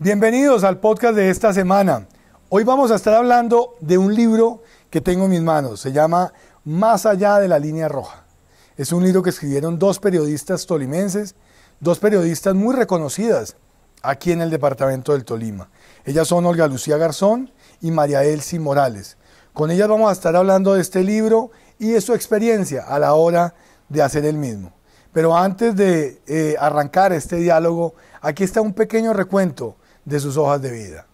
Bienvenidos al podcast de esta semana. Hoy vamos a estar hablando de un libro que tengo en mis manos. Se llama Más allá de la línea roja. Es un libro que escribieron dos periodistas tolimenses, dos periodistas muy reconocidas aquí en el departamento del Tolima. Ellas son Olga Lucía Garzón y María Elsie Morales. Con ellas vamos a estar hablando de este libro y de su experiencia a la hora de hacer el mismo. Pero antes de arrancar este diálogo, aquí está un pequeño recuento de sus hojas de vida.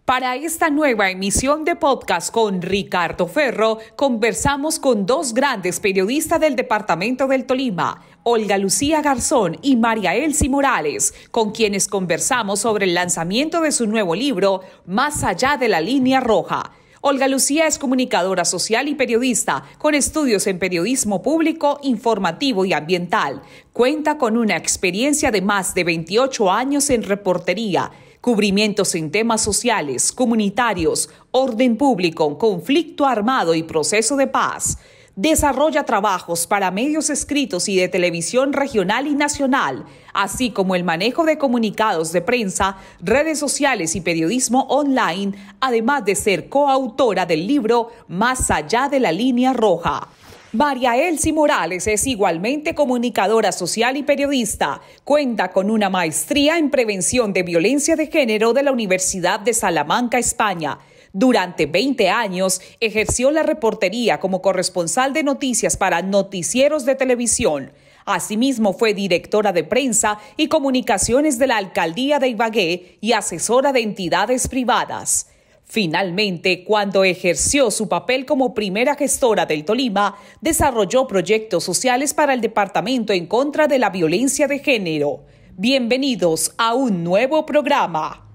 Para esta nueva emisión de podcast con Ricardo Ferro, conversamos con dos grandes periodistas del departamento del Tolima, Olga Lucía Garzón y María Elsie Morales, con quienes conversamos sobre el lanzamiento de su nuevo libro, Más allá de la línea roja. Olga Lucía es comunicadora social y periodista, con estudios en periodismo público, informativo y ambiental. Cuenta con una experiencia de más de 28 años en reportería, cubrimientos en temas sociales, comunitarios, orden público, conflicto armado y proceso de paz. Desarrolla trabajos para medios escritos y de televisión regional y nacional, así como el manejo de comunicados de prensa, redes sociales y periodismo online, además de ser coautora del libro Más allá de la línea roja. María Elsie Morales es igualmente comunicadora social y periodista. Cuenta con una maestría en prevención de violencia de género de la Universidad de Salamanca, España. Durante 20 años ejerció la reportería como corresponsal de noticias para noticieros de televisión. Asimismo fue directora de prensa y comunicaciones de la Alcaldía de Ibagué y asesora de entidades privadas. Finalmente, cuando ejerció su papel como primera gestora del Tolima, desarrolló proyectos sociales para el departamento en contra de la violencia de género. Bienvenidos a un nuevo programa.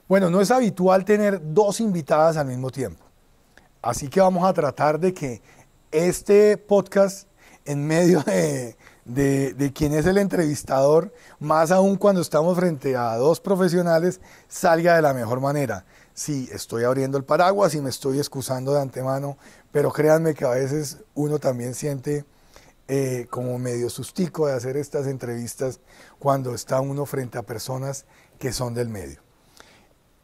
Bueno, no es habitual tener dos invitadas al mismo tiempo, así que vamos a tratar de que este podcast, en medio de quién es el entrevistador, más aún cuando estamos frente a dos profesionales, salga de la mejor manera. Sí, estoy abriendo el paraguas y me estoy excusando de antemano, pero créanme que a veces uno también siente como medio sustico de hacer estas entrevistas cuando está uno frente a personas que son del medio.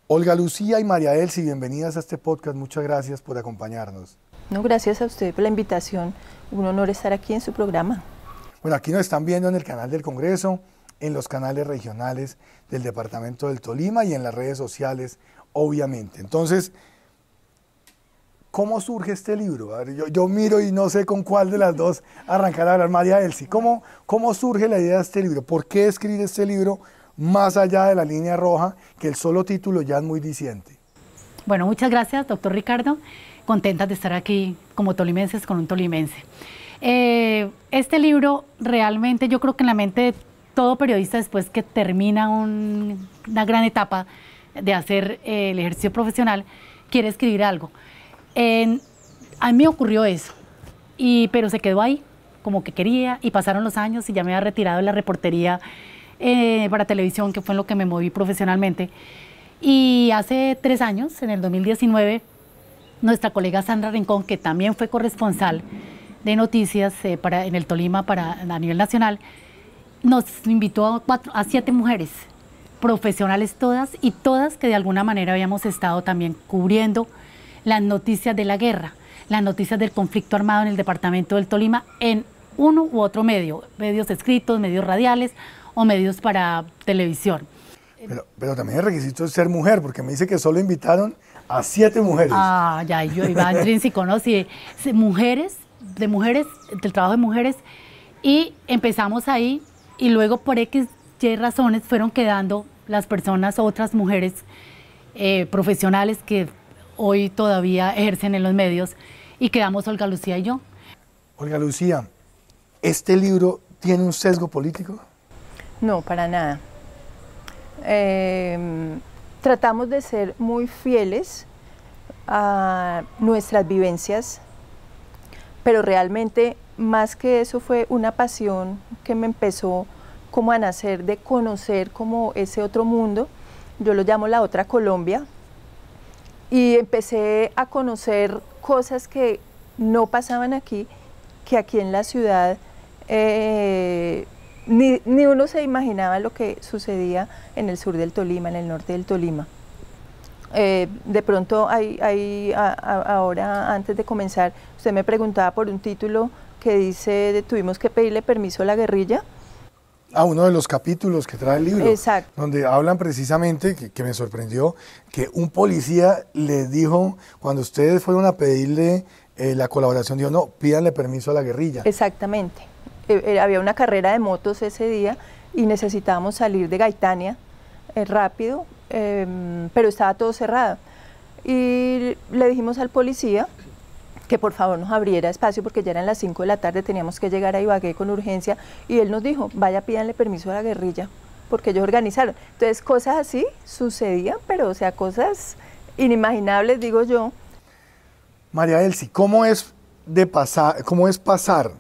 Olga Lucía y María Elsie, bienvenidas a este podcast. Muchas gracias por acompañarnos. No, gracias a usted por la invitación. Un honor estar aquí en su programa. Bueno, aquí nos están viendo en el canal del Congreso, en los canales regionales del departamento del Tolima y en las redes sociales, obviamente. Entonces, ¿cómo surge este libro? A ver, yo miro y no sé con cuál de las dos arrancar a hablar. María Elsie, ¿cómo surge la idea de este libro? ¿Por qué escribir este libro Más allá de la línea roja, que el solo título ya es muy diciente? Bueno, muchas gracias, doctor Ricardo. Contentas de estar aquí como tolimenses con un tolimense. Este libro realmente yo creo que en la mente de todo periodista, después que termina una gran etapa de hacer el ejercicio profesional, quiere escribir algo. A mí me ocurrió eso, pero se quedó ahí como que quería, y pasaron los años y ya me había retirado de la reportería para televisión, que fue en lo que me moví profesionalmente. Y hace 3 años, en el 2019, nuestra colega Sandra Rincón, que también fue corresponsal de noticias en el Tolima a nivel nacional, nos invitó a 7 mujeres, profesionales todas, y todas que de alguna manera habíamos estado también cubriendo las noticias de la guerra, las noticias del conflicto armado en el departamento del Tolima, en uno u otro medio, medios escritos, medios radiales o medios para televisión. Pero también el requisito es ser mujer, porque me dice que solo invitaron a 7 mujeres. Ah, ya, yo iba intrínseco, ¿no? Sí, mujeres, del trabajo de mujeres, y empezamos ahí, y luego por X, Y razones fueron quedando las personas, otras mujeres profesionales que hoy todavía ejercen en los medios, y quedamos Olga Lucía y yo. Olga Lucía, ¿este libro tiene un sesgo político? No, para nada. Tratamos de ser muy fieles a nuestras vivencias, pero realmente más que eso fue una pasión que me empezó como a nacer de conocer como ese otro mundo. Yo lo llamo la otra Colombia, y empecé a conocer cosas que no pasaban aquí, que aquí en la ciudad ni uno se imaginaba lo que sucedía en el sur del Tolima, en el norte del Tolima. De pronto, ahora antes de comenzar, usted me preguntaba por un título que dice, tuvimos que pedirle permiso a la guerrilla. Uno de los capítulos que trae el libro, exacto, donde hablan precisamente, que me sorprendió, que un policía les dijo, cuando ustedes fueron a pedirle la colaboración, dijo, no, pídanle permiso a la guerrilla. Exactamente. Había una carrera de motos ese día y necesitábamos salir de Gaitania rápido, pero estaba todo cerrado. Y le dijimos al policía que por favor nos abriera espacio porque ya eran las 5 de la tarde, teníamos que llegar a Ibagué con urgencia, y él nos dijo, vaya, pídanle permiso a la guerrilla, porque ellos organizaron. Entonces cosas así sucedían, pero o sea, cosas inimaginables, digo yo. María Elsie, ¿cómo es pasar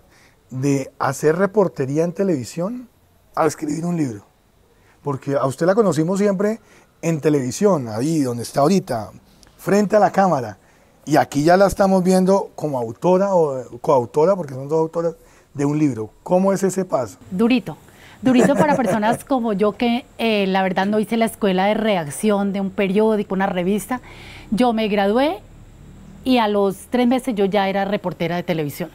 de hacer reportería en televisión a escribir un libro? Porque a usted la conocimos siempre en televisión, ahí donde está ahorita, frente a la cámara. Y aquí ya la estamos viendo como autora o coautora, porque son dos autoras de un libro. ¿Cómo es ese paso? Durito para personas como yo que la verdad no hice la escuela de redacción de un periódico, una revista. Yo me gradué y a los 3 meses yo ya era reportera de televisión.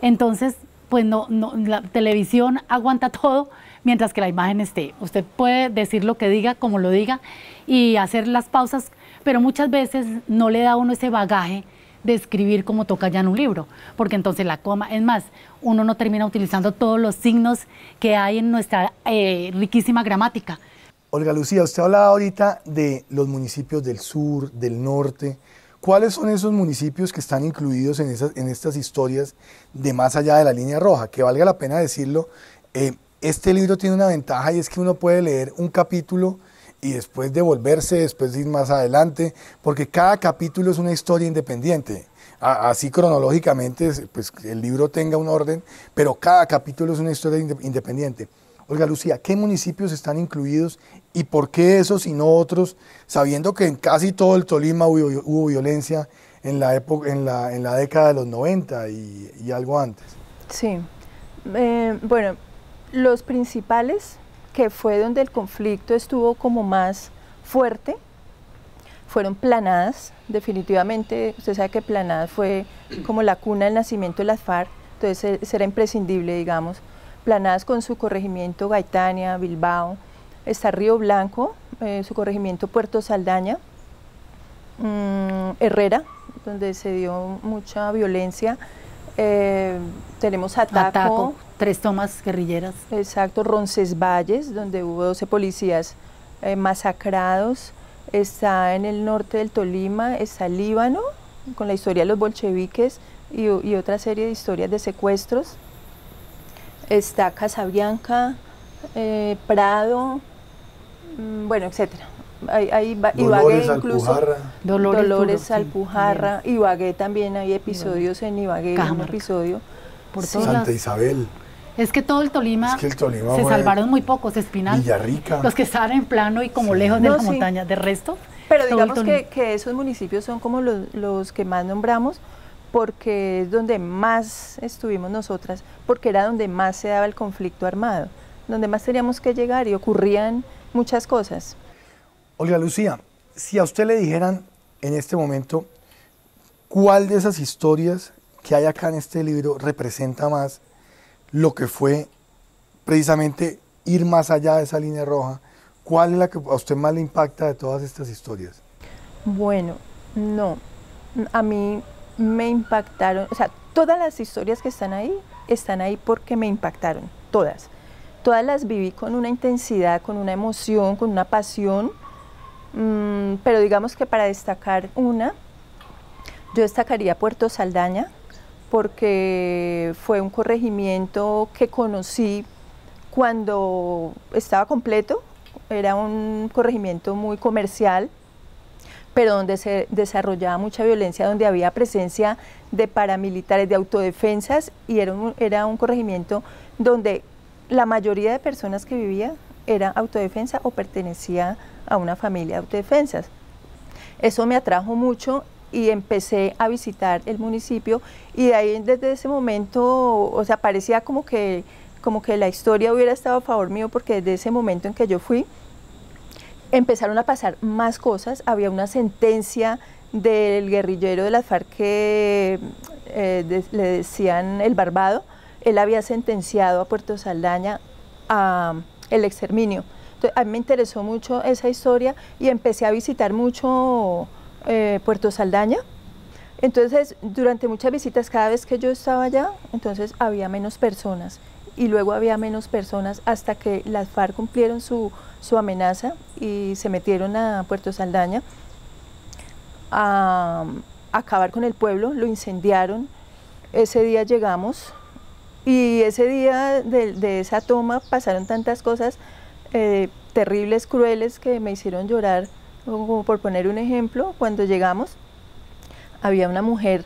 Entonces, pues no, la televisión aguanta todo mientras que la imagen esté. Usted puede decir lo que diga, como lo diga, y hacer las pausas, pero muchas veces no le da a uno ese bagaje de escribir como toca ya en un libro, porque entonces la coma, es más, uno no termina utilizando todos los signos que hay en nuestra riquísima gramática. Olga Lucía, usted hablaba ahorita de los municipios del sur, del norte. ¿Cuáles son esos municipios que están incluidos en estas historias de Más allá de la línea roja? Que valga la pena decirlo, este libro tiene una ventaja y es que uno puede leer un capítulo y después devolverse, después ir más adelante, porque cada capítulo es una historia independiente. Así cronológicamente, pues el libro tenga un orden, pero cada capítulo es una historia independiente. Olga Lucía, ¿qué municipios están incluidos y por qué esos y no otros, sabiendo que en casi todo el Tolima hubo violencia en la década de los 90 y algo antes? Sí, bueno, los principales, que fue donde el conflicto estuvo como más fuerte, fueron Planadas. Definitivamente, usted sabe que Planadas fue como la cuna del nacimiento de las FARC, entonces era imprescindible, digamos. Planadas con su corregimiento Gaitania, Bilbao, está Río Blanco, su corregimiento Puerto Saldaña, Herrera, donde se dio mucha violencia, tenemos Ataco, 3 tomas guerrilleras. Exacto, Roncesvalles, donde hubo 12 policías masacrados, está en el norte del Tolima, está Líbano, con la historia de los bolcheviques y otra serie de historias de secuestros, está Casabianca, Prado, bueno, etcétera. Dolores, Ibagué incluso, Alpujarra. Dolores, Alpujarra, Ibagué también hay episodios en Ibagué, un episodio. Por Santa Isabel. Es que todo el Tolima, se salvaron muy pocos, Espinal, Villarrica. los que estaban en plano y como lejos de la montaña, de resto. Pero digamos que esos municipios son como los que más nombramos, porque es donde más estuvimos nosotras, porque era donde más se daba el conflicto armado, donde más teníamos que llegar y ocurrían muchas cosas. Olga Lucía, si a usted le dijeran en este momento cuál de esas historias que hay acá en este libro representa más lo que fue precisamente ir más allá de esa línea roja, ¿cuál es la que a usted más le impacta de todas estas historias? Bueno, no, a mí me impactaron, o sea, todas las historias que están ahí porque me impactaron, todas las viví con una intensidad, con una emoción, con una pasión, pero digamos que para destacar una, yo destacaría Puerto Saldaña, porque fue un corregimiento que conocí cuando estaba completo, era un corregimiento muy comercial, pero donde se desarrollaba mucha violencia, donde había presencia de paramilitares, de autodefensas, y era un corregimiento donde la mayoría de personas que vivía era autodefensa o pertenecía a una familia de autodefensas. Eso me atrajo mucho y empecé a visitar el municipio, y de ahí desde ese momento, o sea, parecía como que como que la historia hubiera estado a favor mío, porque desde ese momento en que yo fui, empezaron a pasar más cosas. Había una sentencia del guerrillero de las FARC que le decían el Barbado. Él había sentenciado a Puerto Saldaña a el exterminio. Entonces, a mí me interesó mucho esa historia y empecé a visitar mucho Puerto Saldaña. Entonces, durante muchas visitas, cada vez que yo estaba allá, entonces había menos personas y luego había menos personas hasta que las FARC cumplieron su amenaza y se metieron a Puerto Saldaña a acabar con el pueblo, lo incendiaron. Ese día llegamos y ese día de esa toma pasaron tantas cosas terribles, crueles, que me hicieron llorar. Como por poner un ejemplo, cuando llegamos había una mujer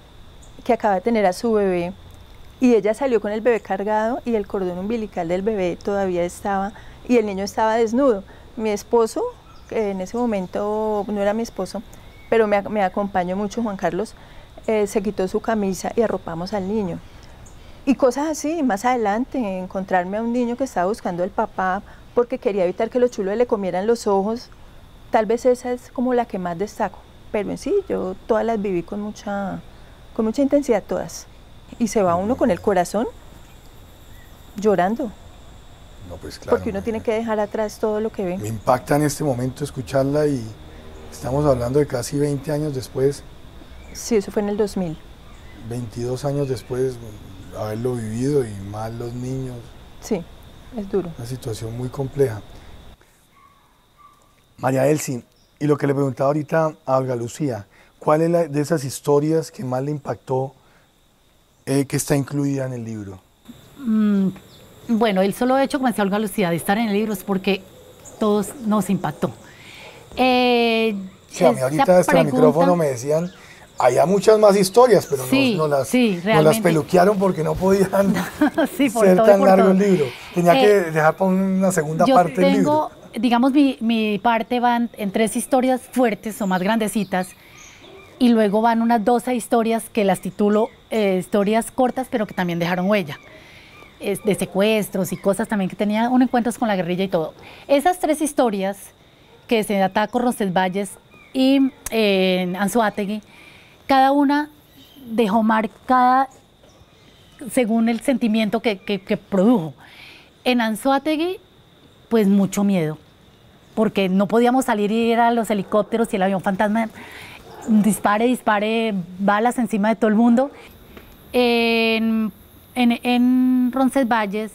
que acaba de tener a su bebé y ella salió con el bebé cargado y el cordón umbilical del bebé todavía estaba y el niño estaba desnudo. Mi esposo, que en ese momento no era mi esposo, pero me acompañó mucho, Juan Carlos, se quitó su camisa y arropamos al niño. Y cosas así. Más adelante, encontrarme a un niño que estaba buscando al papá porque quería evitar que los chulos le comieran los ojos. Tal vez esa es como la que más destaco, pero en sí yo todas las viví con mucha intensidad, todas. Y se va uno con el corazón llorando. No, pues claro, porque uno tiene que dejar atrás todo lo que ve. Me impacta en este momento escucharla y estamos hablando de casi 20 años después. Sí, eso fue en el 2000. 22 años después haberlo vivido y más los niños. Sí, es duro. Una situación muy compleja. María Elsie, y lo que le preguntaba ahorita a Olga Lucía, ¿cuál es de esas historias que más le impactó que está incluida en el libro? Bueno, el solo hecho, como decía Olga Lucía, de estar en el libro es porque todos nos impactó. Sí, a mí ahorita desde el micrófono me decían, había muchas más historias, pero sí, nos las peluquearon porque no podían sí, ser tan largo el libro. Tenía que dejar para una segunda parte del libro. Digamos, mi parte van en 3 historias fuertes o más grandecitas y luego van unas 12 historias que las titulo historias cortas, pero que también dejaron huella. De secuestros y cosas también que tenía unos encuentros con la guerrilla y todo. Esas 3 historias, que es en Ataco, Roncesvalles y en Anzoátegui, cada una dejó marcada según el sentimiento que produjo. En Anzoátegui, pues mucho miedo, porque no podíamos salir y ir a los helicópteros y el avión fantasma dispare balas encima de todo el mundo. En Roncesvalles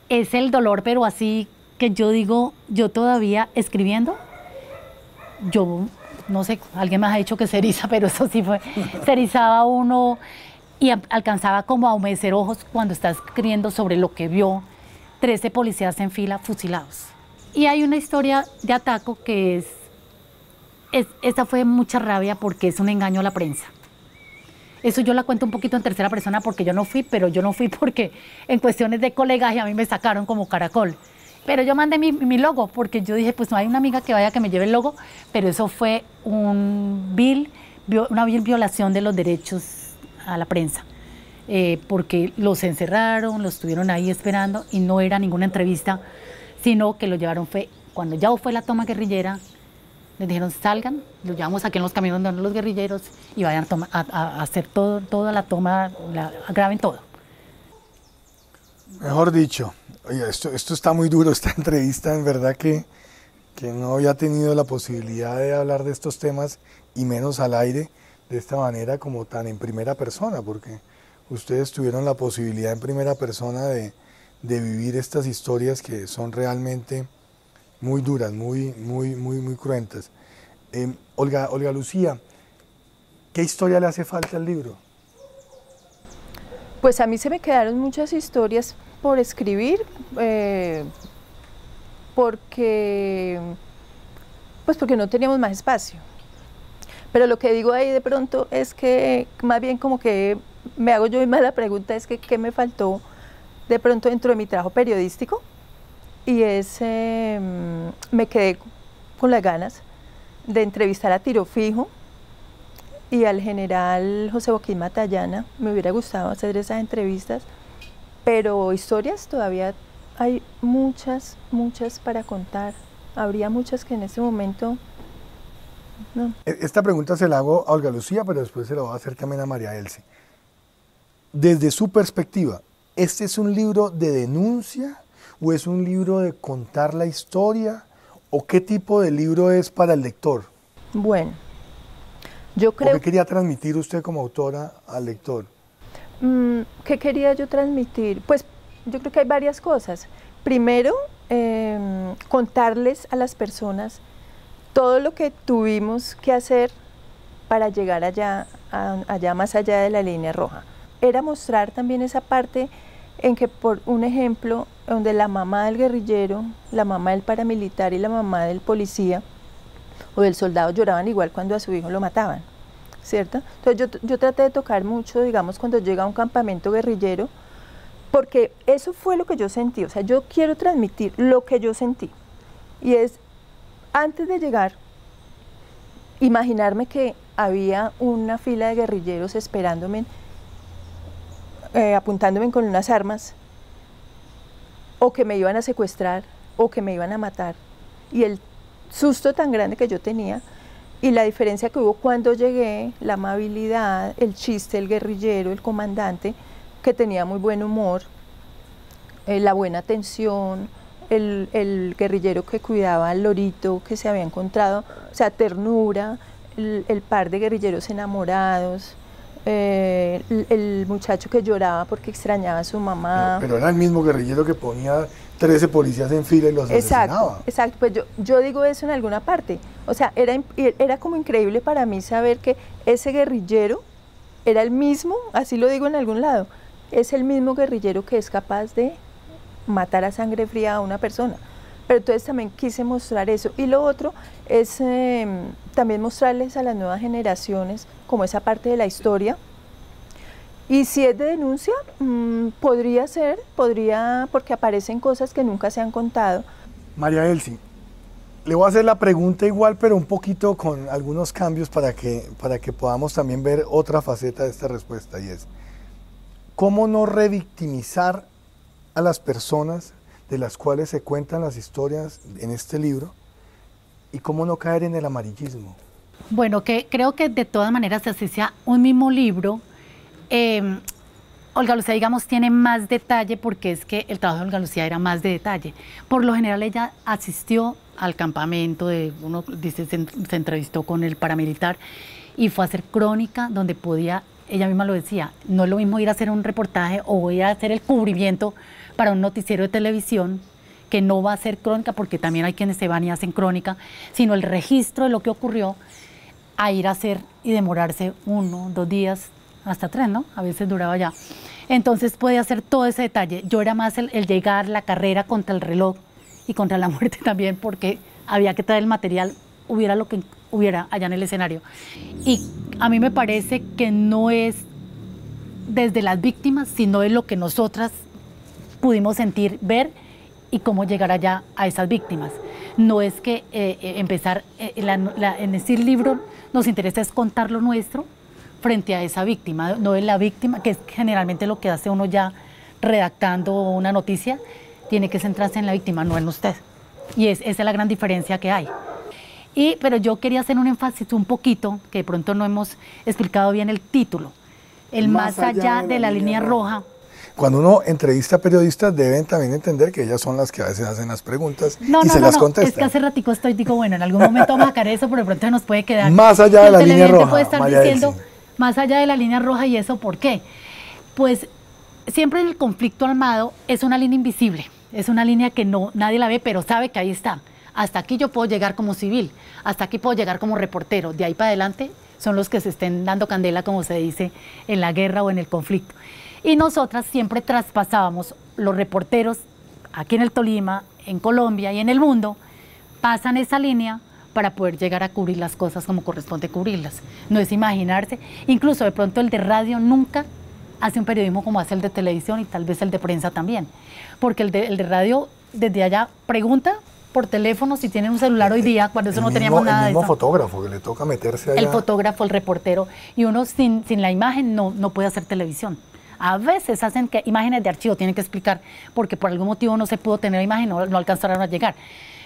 es el dolor, pero así que yo digo, yo todavía escribiendo, yo no sé, alguien me ha dicho que se eriza, pero eso sí fue, se erizaba uno y alcanzaba como a humedecer ojos cuando está escribiendo sobre lo que vio 13 policías en fila fusilados. Y hay una historia de Ataco que esa fue mucha rabia porque es un engaño a la prensa. Eso yo la cuento un poquito en tercera persona porque yo no fui, pero yo no fui porque en cuestiones de colegaje a mí me sacaron como caracol. Pero yo mandé mi logo porque yo dije, pues no hay una amiga que vaya que me lleve el logo, pero eso fue una vil violación de los derechos a la prensa. Porque los encerraron, los tuvieron ahí esperando y no era ninguna entrevista, sino que lo llevaron cuando ya fue la toma guerrillera, les dijeron salgan, los llevamos aquí en los camiones donde los guerrilleros y vayan a hacer toda la toma, graben todo. Mejor dicho, oye, esto está muy duro, esta entrevista, en verdad que no había tenido la posibilidad de hablar de estos temas y menos al aire de esta manera como tan en primera persona, porque ustedes tuvieron la posibilidad en primera persona de vivir estas historias que son realmente muy duras, muy cruentas. Olga Lucía, ¿qué historia le hace falta al libro? Pues a mí se me quedaron muchas historias por escribir, porque no teníamos más espacio. Pero lo que digo ahí de pronto es que más bien como que me hago yo misma la pregunta, es que ¿qué me faltó de pronto dentro de mi trabajo periodístico? Y me quedé con las ganas de entrevistar a Tiro Fijo y al general José Joaquín Matallana. Me hubiera gustado hacer esas entrevistas, pero historias todavía hay muchas, muchas para contar. Habría muchas que en este momento no. Esta pregunta se la hago a Olga Lucía, pero después se la voy a hacer también a María Elsie. Desde su perspectiva, ¿este es un libro de denuncia o es un libro de contar la historia? ¿O qué tipo de libro es para el lector? Bueno, yo creo... ¿Qué quería transmitir usted como autora al lector? ¿Qué quería yo transmitir? Pues yo creo que hay varias cosas. Primero, contarles a las personas todo lo que tuvimos que hacer para llegar allá más allá de la línea roja. Era mostrar también esa parte en que, por un ejemplo, donde la mamá del guerrillero, la mamá del paramilitar y la mamá del policía o del soldado lloraban igual cuando a su hijo lo mataban, ¿cierto? Entonces yo traté de tocar mucho, digamos, cuando llega a un campamento guerrillero, porque eso fue lo que yo sentí. O sea, yo quiero transmitir lo que yo sentí, y es, antes de llegar, imaginarme que había una fila de guerrilleros esperándome, apuntándome con unas armas, o que me iban a secuestrar, o que me iban a matar, y el susto tan grande que yo tenía, y la diferencia que hubo cuando llegué, la amabilidad, el chiste, el guerrillero, el comandante, que tenía muy buen humor, la buena atención, el guerrillero que cuidaba al lorito que se había encontrado, o sea, ternura, el par de guerrilleros enamorados, el muchacho que lloraba porque extrañaba a su mamá. Pero era el mismo guerrillero que ponía 13 policías en fila y los asesinaba. Exacto, pues yo digo eso en alguna parte. O sea, era como increíble para mí saber que ese guerrillero era el mismo, así lo digo en algún lado, es el mismo guerrillero que es capaz de matar a sangre fría a una persona. Pero entonces también quise mostrar eso. Y lo otro es también mostrarles a las nuevas generaciones como esa parte de la historia. Y si es de denuncia, podría ser, porque aparecen cosas que nunca se han contado. María Elsie, le voy a hacer la pregunta igual, pero un poquito con algunos cambios para que podamos también ver otra faceta de esta respuesta, y es, ¿cómo no revictimizar a las personas de las cuales se cuentan las historias en este libro, y cómo no caer en el amarillismo? Bueno, creo que de todas maneras, así sea un mismo libro, Olga Lucía, digamos, tiene más detalle, porque es que el trabajo de Olga Lucía era más de detalle. Por lo general ella asistió al campamento, uno dice, se entrevistó con el paramilitar y fue a hacer crónica donde podía, ella misma lo decía, no es lo mismo ir a hacer un reportaje o ir a hacer el cubrimiento para un noticiero de televisión, que no va a ser crónica, porque también hay quienes se van y hacen crónica, sino el registro de lo que ocurrió, a ir a hacer y demorarse 1, 2 días, hasta 3, ¿no? A veces duraba ya. Entonces puede hacer todo ese detalle. Yo era más el llegar, la carrera contra el reloj y contra la muerte también, porque había que traer el material, hubiera lo que hubiera allá en el escenario. Y a mí me parece que no es desde las víctimas, sino es lo que nosotras pudimos sentir, ver, y cómo llegar allá a esas víctimas. No es que empezar, en este libro nos interesa es contar lo nuestro frente a esa víctima, no es la víctima, que es generalmente lo que hace uno ya redactando una noticia, tiene que centrarse en la víctima, no en usted. Y esa es la gran diferencia que hay. Pero yo quería hacer un énfasis un poquito, que de pronto no hemos explicado bien el título, el más allá de la línea roja. Cuando uno entrevista a periodistas, deben también entender que ellas son las que a veces hacen las preguntas y se las contestan. Es que hace ratico digo, bueno, en algún momento vamos a sacar eso, pero de pronto nos puede quedar. Más allá de la línea roja, puede estar diciendo, más allá de la línea roja, ¿y eso por qué? Pues siempre en el conflicto armado es una línea invisible, es una línea que nadie la ve, pero sabe que ahí está. Hasta aquí yo puedo llegar como civil, hasta aquí puedo llegar como reportero, de ahí para adelante son los que se estén dando candela, como se dice, en la guerra o en el conflicto. Y nosotras siempre traspasábamos, los reporteros aquí en el Tolima, en Colombia y en el mundo, pasan esa línea para poder llegar a cubrir las cosas como corresponde cubrirlas. No es imaginarse, incluso de pronto el de radio nunca hace un periodismo como hace el de televisión, y tal vez el de prensa también, porque el de radio desde allá pregunta por teléfono si tienen un celular hoy día, cuando eso no teníamos nada de eso. El mismo fotógrafo que le toca meterse allá. El fotógrafo, el reportero, y uno sin la imagen no puede hacer televisión. A veces hacen que imágenes de archivo, tienen que explicar, porque por algún motivo no se pudo tener imagen, no alcanzaron a llegar.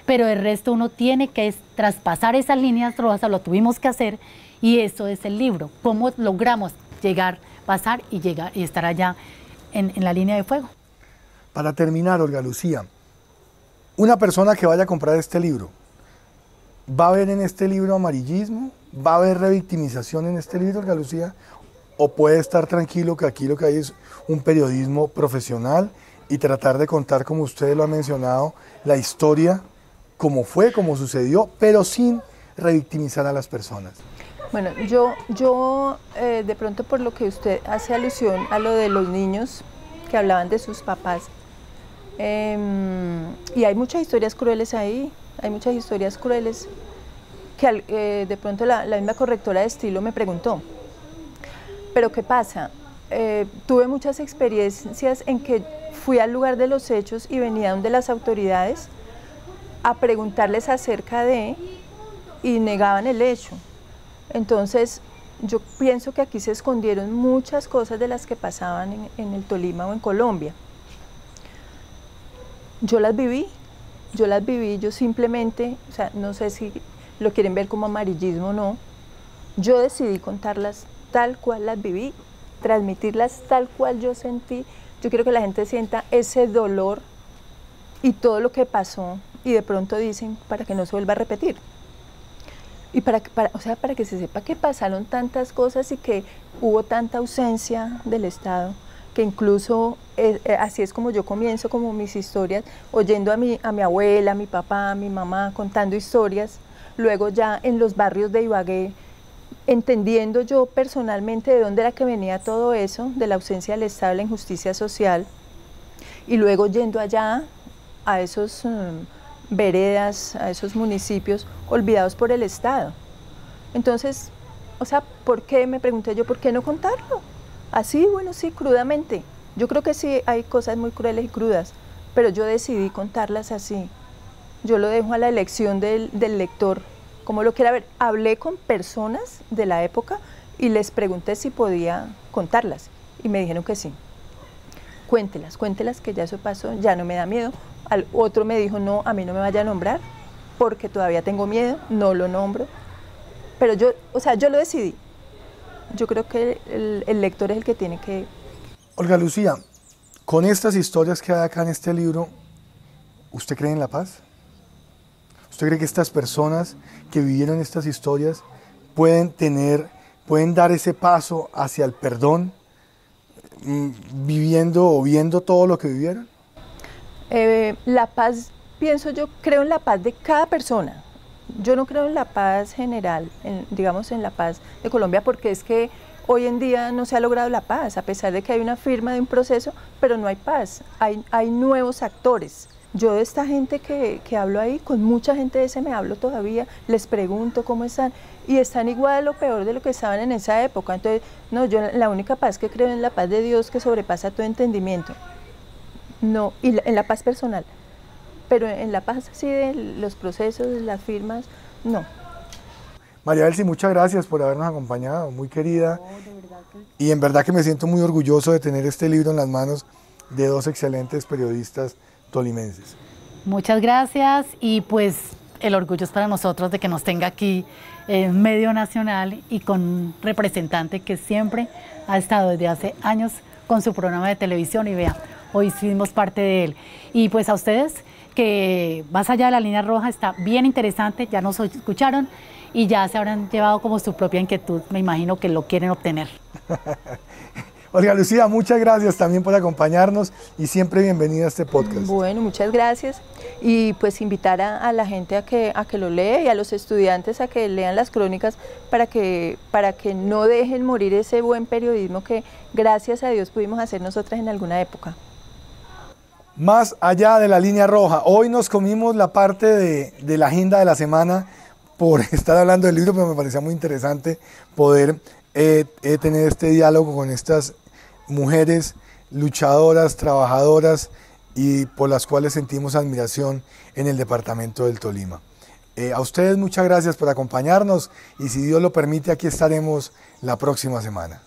Pero el resto uno tiene que traspasar esas líneas rojas, lo tuvimos que hacer, y eso es el libro. ¿Cómo logramos llegar, pasar y llegar y estar allá en la línea de fuego? Para terminar, Olga Lucía, una persona que vaya a comprar este libro, ¿va a ver en este libro amarillismo? ¿Va a haber revictimización en este libro, Olga Lucía? ¿O puede estar tranquilo que aquí lo que hay es un periodismo profesional y tratar de contar, como usted lo ha mencionado, la historia, como fue, como sucedió, pero sin revictimizar a las personas? Bueno, yo de pronto por lo que usted hace alusión a lo de los niños que hablaban de sus papás, y hay muchas historias crueles ahí, hay muchas historias crueles que de pronto la misma correctora de estilo me preguntó, pero ¿qué pasa? Tuve muchas experiencias en que fui al lugar de los hechos y venía donde las autoridades a preguntarles acerca de, y negaban el hecho. Entonces yo pienso que aquí se escondieron muchas cosas de las que pasaban en el Tolima o en Colombia. Yo las viví, yo simplemente, o sea, no sé si lo quieren ver como amarillismo o no, yo decidí contarlas tal cual las viví, transmitirlas tal cual yo sentí. Yo quiero que la gente sienta ese dolor y todo lo que pasó, y de pronto dicen para que no se vuelva a repetir. Y para que se sepa que pasaron tantas cosas y que hubo tanta ausencia del Estado, que incluso así es como yo comienzo como mis historias, oyendo a mi abuela, a mi papá, a mi mamá, contando historias, luego ya en los barrios de Ibagué, entendiendo yo personalmente de dónde era que venía todo eso, de la ausencia del Estado, la injusticia social, y luego yendo allá a esos veredas, a esos municipios olvidados por el Estado. Entonces, o sea, ¿por qué? Me pregunté yo, ¿por qué no contarlo? Así, bueno, sí, crudamente. Yo creo que sí hay cosas muy crueles y crudas, pero yo decidí contarlas así. Yo lo dejo a la elección del lector, como lo quiera ver. Hablé con personas de la época y les pregunté si podía contarlas, y me dijeron que sí. Cuéntelas, que ya eso pasó, ya no me da miedo. Al otro me dijo, no, a mí no me vaya a nombrar, porque todavía tengo miedo, no lo nombro. Pero yo, o sea, yo lo decidí. Yo creo que el lector es el que tiene que... Olga Lucía, con estas historias que hay acá en este libro, ¿usted cree en la paz? ¿Usted cree que estas personas que vivieron estas historias pueden dar ese paso hacia el perdón, viviendo o viendo todo lo que vivieron? La paz, pienso yo, creo en la paz de cada persona. Yo no creo en la paz general, digamos en la paz de Colombia, porque es que hoy en día no se ha logrado la paz, a pesar de que hay una firma de un proceso, pero no hay paz, hay nuevos actores. Yo de esta gente que hablo ahí, con mucha gente de ese me hablo todavía, les pregunto cómo están, y están igual o peor de lo que estaban en esa época. Entonces, no, yo la única paz que creo es en la paz de Dios, que sobrepasa todo entendimiento. No, y en la paz personal. Pero en la paz así de los procesos, las firmas, no. María Elsie, muchas gracias por habernos acompañado, muy querida. Y en verdad que me siento muy orgulloso de tener este libro en las manos de dos excelentes periodistas tolimenses. Muchas gracias, y pues el orgullo es para nosotros de que nos tenga aquí en medio nacional y con un representante que siempre ha estado desde hace años con su programa de televisión, y vea, hoy fuimos parte de él. Y pues a ustedes, que más allá de la línea roja está bien interesante, ya nos escucharon y ya se habrán llevado como su propia inquietud, me imagino que lo quieren obtener. Olga Lucía, muchas gracias también por acompañarnos y siempre bienvenida a este podcast. Bueno, muchas gracias, y pues invitar a la gente a que lo lea, y a los estudiantes a que lean las crónicas para que no dejen morir ese buen periodismo que gracias a Dios pudimos hacer nosotras en alguna época. Más allá de la línea roja, hoy nos comimos la parte de la agenda de la semana por estar hablando del libro, pero me parecía muy interesante poder tener este diálogo con estas mujeres luchadoras, trabajadoras, y por las cuales sentimos admiración en el departamento del Tolima. A ustedes muchas gracias por acompañarnos, y si Dios lo permite, aquí estaremos la próxima semana.